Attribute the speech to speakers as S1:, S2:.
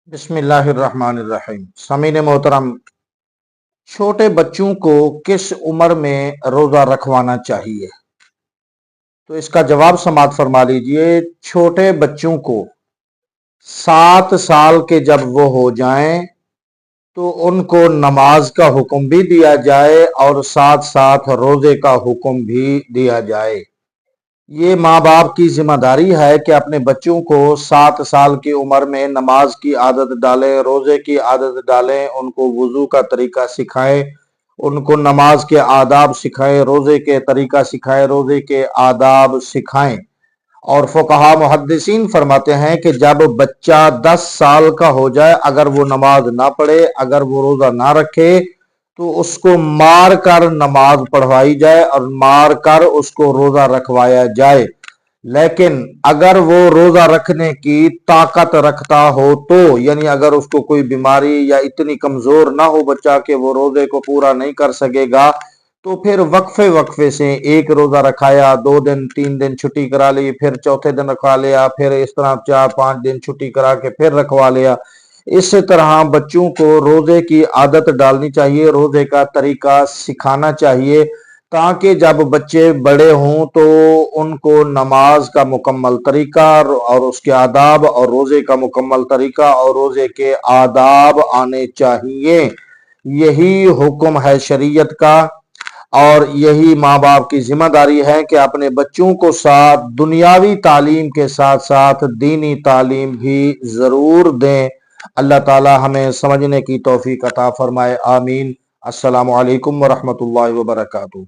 S1: بسم اللہ الرحمن الرحیم۔ سامعین محترم، چھوٹے بچوں کو کس عمر میں روزہ رکھوانا چاہیے؟ تو اس کا جواب سماعت فرما لیجئے۔ چھوٹے بچوں کو 7 سال کے جب وہ ہو جائیں تو ان کو نماز کا حکم بھی دیا جائے اور ساتھ ساتھ روزے کا حکم بھی دیا جائے۔ یہ ماں باپ کی ذمہ داری ہے کہ اپنے بچوں کو 7 سال کی عمر میں نماز کی عادت ڈالیں، روزے کی عادت ڈالیں، ان کو وضو کا طریقہ سکھائیں، ان کو نماز کے آداب سکھائیں، روزے کے طریقہ سکھائیں، روزے کے آداب سکھائیں۔ اور فقہا محدثین فرماتے ہیں کہ جب بچہ 10 سال کا ہو جائے، اگر وہ نماز نہ پڑھے، اگر وہ روزہ نہ رکھے تو اس کو مار کر نماز پڑھوائی جائے اور مار کر اس کو روزہ رکھوایا جائے۔ لیکن اگر وہ روزہ رکھنے کی طاقت رکھتا ہو تو، یعنی اگر اس کو کوئی بیماری یا اتنی کمزور نہ ہو بچہ کہ وہ روزے کو پورا نہیں کر سکے گا، تو پھر وقفے سے ایک روزہ رکھایا، 2 دن 3 دن چھٹی کرا لی، پھر چوتھے دن رکھوا لیا، پھر اس طرح 4 5 دن چھٹی کرا کے پھر رکھوا لیا۔ اس طرح بچوں کو روزے کی عادت ڈالنی چاہیے، روزے کا طریقہ سکھانا چاہیے، تاکہ جب بچے بڑے ہوں تو ان کو نماز کا مکمل طریقہ اور اس کے آداب اور روزے کا مکمل طریقہ اور روزے کے آداب آنے چاہیے۔ یہی حکم ہے شریعت کا، اور یہی ماں باپ کی ذمہ داری ہے کہ اپنے بچوں کو ساتھ دنیاوی تعلیم کے ساتھ ساتھ دینی تعلیم بھی ضرور دیں۔ اللہ تعالی ہمیں سمجھنے کی توفیق عطا فرمائے، آمین۔ السلام علیکم ورحمۃ اللہ وبرکاتہ۔